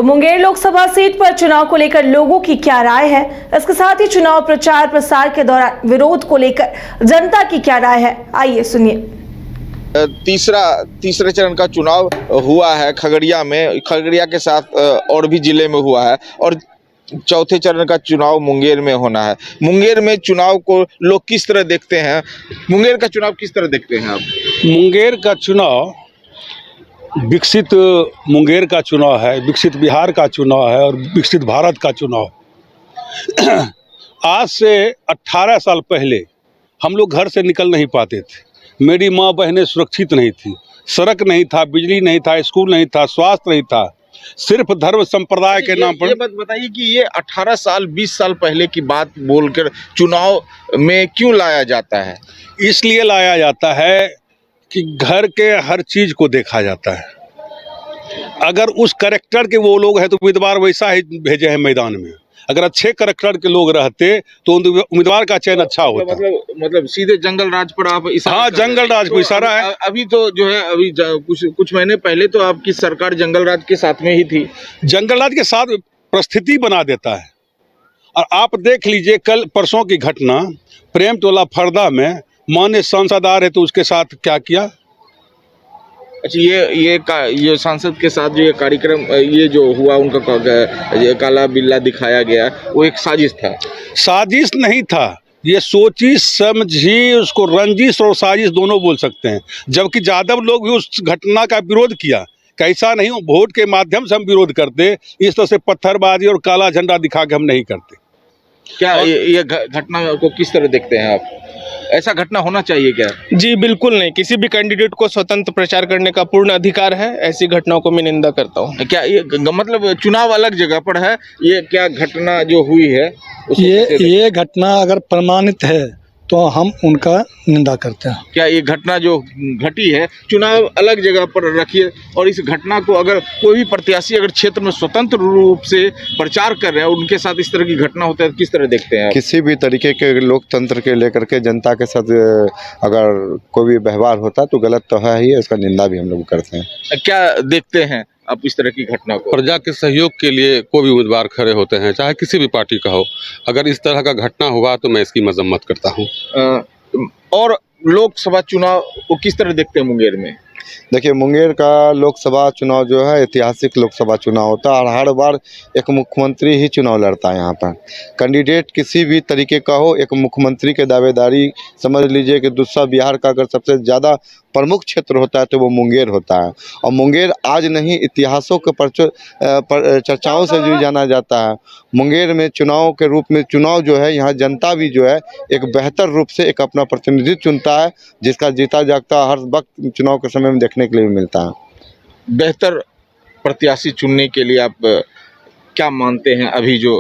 तो मुंगेर लोकसभा सीट पर चुनाव को लेकर लोगों की क्या राय है, इसके साथ ही चुनाव प्रचार प्रसार के दौरान विरोध को लेकर जनता की क्या राय है, आइए सुनिए। तीसरे चरण का चुनाव हुआ है खगड़िया में, खगड़िया के साथ और भी जिले में हुआ है और चौथे चरण का चुनाव मुंगेर में होना है। मुंगेर में चुनाव को लोग किस तरह देखते हैं? मुंगेर का चुनाव किस तरह देखते हैं आप? मुंगेर का चुनाव विकसित मुंगेर का चुनाव है, विकसित बिहार का चुनाव है और विकसित भारत का चुनाव। आज से 18 साल पहले हम लोग घर से निकल नहीं पाते थे। मेरी माँ बहनें सुरक्षित नहीं थी, सड़क नहीं था, बिजली नहीं था, स्कूल नहीं था, स्वास्थ्य नहीं था। सिर्फ धर्म संप्रदाय के नाम पर। ये बात बताइए कि ये 18 साल 20 साल पहले की बात बोलकर चुनाव में क्यों लाया जाता है? इसलिए लाया जाता है कि घर के हर चीज को देखा जाता है। अगर उस कैरेक्टर के वो लोग हैं तो उम्मीदवार वैसा ही भेजे हैं मैदान में। अगर अच्छे कैरेक्टर के लोग रहते तो उम्मीदवार का चयन अच्छा होता। मतलब सीधे जंगल राज पर आप इशारा? हाँ, जंगल राज को इशारा है। अभी तो जो है अभी कुछ महीने पहले तो आपकी सरकार जंगल राज के साथ में ही थी। जंगल राज के साथ परिस्थिति बना देता है। और आप देख लीजिए कल परसों की घटना, प्रेम टोला फरदा में माननीय सांसद आ रहे तो उसके साथ क्या किया। अच्छा, ये सांसद के साथ जो ये कार्यक्रम ये जो हुआ उनका ये काला बिल्ला दिखाया गया, वो एक साजिश था? साजिश नहीं था, ये सोची समझी, उसको रंजिश और साजिश दोनों बोल सकते हैं। जबकि यादव लोग भी उस घटना का विरोध किया। कैसा नहीं, वोट के माध्यम से हम विरोध करते, इस तरह से पत्थरबाजी और काला झंडा दिखा के हम नहीं करते। क्या ये घटना को किस तरह देखते हैं आप? ऐसा घटना होना चाहिए क्या? जी बिल्कुल नहीं, किसी भी कैंडिडेट को स्वतंत्र प्रचार करने का पूर्ण अधिकार है। ऐसी घटनाओं को मैं निंदा करता हूँ। क्या ये मतलब चुनाव अलग जगह पर है, ये क्या घटना जो हुई है ये घटना अगर प्रमाणित है तो हम उनका निंदा करते हैं। क्या ये घटना जो घटी है चुनाव अलग जगह पर रखिए, और इस घटना को अगर कोई भी प्रत्याशी अगर क्षेत्र में स्वतंत्र रूप से प्रचार कर रहे हैं, उनके साथ इस तरह की घटना होता है तो किस तरह देखते हैं आप? किसी भी तरीके के लोकतंत्र के लेकर के जनता के साथ अगर कोई भी व्यवहार होता है तो गलत तो है ही, इसका निंदा भी हम लोग करते हैं। क्या देखते हैं आप इस तरह की घटना को? प्रजा के सहयोग के लिए कोई भी उम्मीदवार खड़े होते हैं, चाहे किसी भी पार्टी का हो। अगर इस तरह का घटना हुआ तो मैं इसकी मजम्मत करता हूँ। और लोकसभा चुनाव को किस तरह देखते हैं मुंगेर में? देखिए, मुंगेर का लोकसभा चुनाव जो है ऐतिहासिक लोकसभा चुनाव होता है और हर बार एक मुख्यमंत्री ही चुनाव लड़ता है। यहाँ पर कैंडिडेट किसी भी तरीके का हो, एक मुख्यमंत्री के दावेदारी समझ लीजिए कि दूसरा बिहार का अगर सबसे ज़्यादा प्रमुख क्षेत्र होता है तो वो मुंगेर होता है। और मुंगेर आज नहीं, इतिहासों के चर्चाओं से जो जाना जाता है। मुंगेर में चुनाव के रूप में चुनाव जो है, यहाँ जनता भी जो है एक बेहतर रूप से एक अपना प्रतिनिधित्व चुनता है, जिसका जीता जागता हर वक्त चुनाव के समय में देखने के लिए भी मिलता है। बेहतर प्रत्याशी चुनने के लिए आप क्या मानते हैं? अभी जो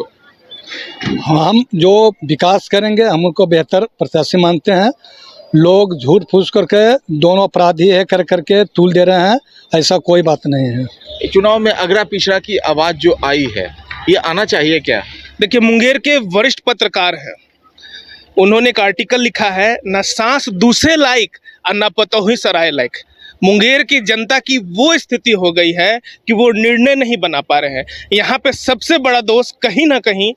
हम जो विकास करेंगे हम उनको बेहतर प्रत्याशी मानते हैं। लोग झूठ फूस करके दोनों अपराधी है कर करके तूल दे रहे हैं, ऐसा कोई बात नहीं है। चुनाव में अगड़ा पिछड़ा की आवाज़ जो आई है, ये आना चाहिए क्या? देखिए, मुंगेर के वरिष्ठ पत्रकार हैं, उन्होंने एक आर्टिकल लिखा है, न सांस दूसरे लायक और न पतोही सराय लायक। मुंगेर की जनता की वो स्थिति हो गई है कि वो निर्णय नहीं बना पा रहे हैं। यहाँ पे सबसे बड़ा दोष कहीं ना कहीं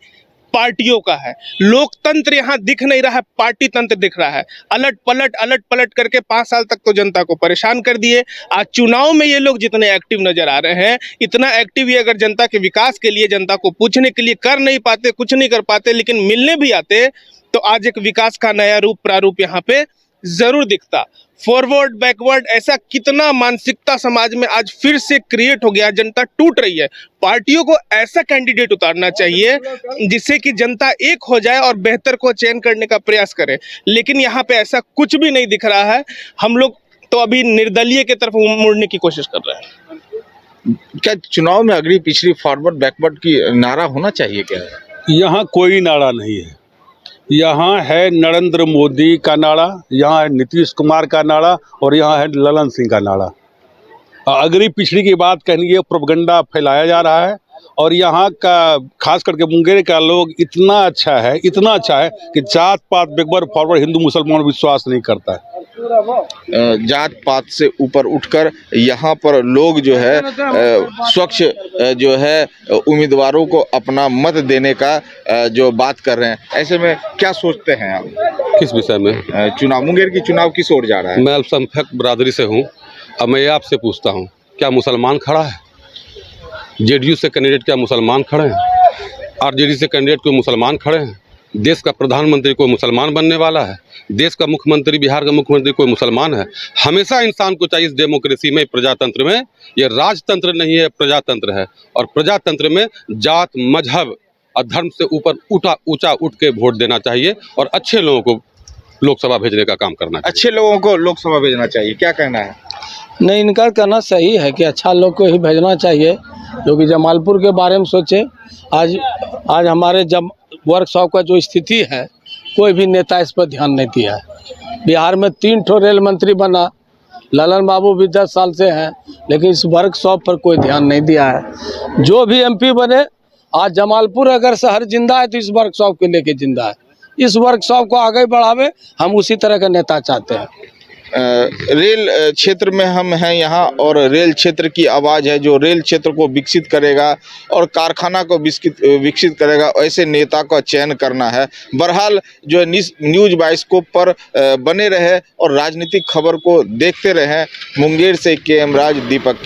पार्टियों का है। लोकतंत्र यहाँ दिख नहीं रहा है, पार्टी तंत्र दिख रहा है। अलट पलट करके 5 साल तक तो जनता को परेशान कर दिए। आज चुनाव में ये लोग जितने एक्टिव नजर आ रहे हैं, इतना एक्टिव ये अगर जनता के विकास के लिए, जनता को पूछने के लिए कर नहीं पाते, कुछ नहीं कर पाते, लेकिन मिलने भी आते तो आज एक विकास का नया रूप प्रारूप यहाँ पे जरूर दिखता। फॉरवर्ड बैकवर्ड ऐसा कितना मानसिकता समाज में आज फिर से क्रिएट हो गया, जनता टूट रही है। पार्टियों को ऐसा कैंडिडेट उतारना चाहिए जिससे कि जनता एक हो जाए और बेहतर को चयन करने का प्रयास करे, लेकिन यहाँ पे ऐसा कुछ भी नहीं दिख रहा है। हम लोग तो अभी निर्दलीय की तरफ मुड़ने की कोशिश कर रहे हैं। क्या चुनाव में अगली पिछली फॉरवर्ड बैकवर्ड की नारा होना चाहिए क्या? यहाँ कोई नारा नहीं है। यहाँ है नरेंद्र मोदी का नारा, यहाँ है नीतीश कुमार का नारा और यहाँ है ललन सिंह का नारा। अगली पिछड़ी की बात कहनी, ये प्रोपगंडा फैलाया जा रहा है और यहाँ का खास करके मुंगेर का लोग इतना अच्छा है कि जात पात बैकवर्ड फॉरवर्ड हिंदू मुसलमान विश्वास नहीं करता है। जात पात से ऊपर उठकर यहाँ पर लोग जो है स्वच्छ जो है उम्मीदवारों को अपना मत देने का जो बात कर रहे हैं, ऐसे में क्या सोचते हैं आप? किस विषय में? चुनाव, मुंगेर की चुनाव किस ओर जा रहा है? मैं अल्पसंख्यक बरादरी से हूँ। अब मैं ये आपसे पूछता हूँ, क्या मुसलमान खड़ा है? जेडीयू से कैंडिडेट क्या मुसलमान खड़े हैं? आरजेडी से कैंडिडेट कोई मुसलमान खड़े हैं? देश का प्रधानमंत्री कोई मुसलमान बनने वाला है? देश का मुख्यमंत्री, बिहार का मुख्यमंत्री कोई मुसलमान है? हमेशा इंसान को चाहिए इस डेमोक्रेसी में, प्रजातंत्र में, ये राजतंत्र नहीं है, प्रजातंत्र है। और प्रजातंत्र में जात, मजहब और धर्म से ऊपर ऊंचा उठ के वोट देना चाहिए और अच्छे लोगों को लोकसभा भेजने का काम करना चाहिए। अच्छे लोगों को लोकसभा भेजना चाहिए, क्या कहना है? नहीं, इनका कहना सही है कि अच्छा लोग को ही भेजना चाहिए। क्योंकि जमालपुर के बारे में सोचे, आज हमारे जब वर्कशॉप का जो स्थिति है, कोई भी नेता इस पर ध्यान नहीं दिया है। बिहार में 3 ठो रेल मंत्री बना, ललन बाबू भी 10 साल से हैं, लेकिन इस वर्कशॉप पर कोई ध्यान नहीं दिया है। जो भी एमपी बने, आज जमालपुर अगर शहर जिंदा है तो इस वर्कशॉप को लेके जिंदा है। इस वर्कशॉप को आगे बढ़ावे, हम उसी तरह का नेता चाहते हैं। रेल क्षेत्र में हम हैं यहाँ, और रेल क्षेत्र की आवाज़ है जो रेल क्षेत्र को विकसित करेगा और कारखाना को विकसित करेगा, ऐसे नेता का चयन करना है। बहरहाल जो है न्यूज़ बाइस्कोप पर बने रहे और राजनीतिक खबर को देखते रहें। मुंगेर से KM राज, दीपक।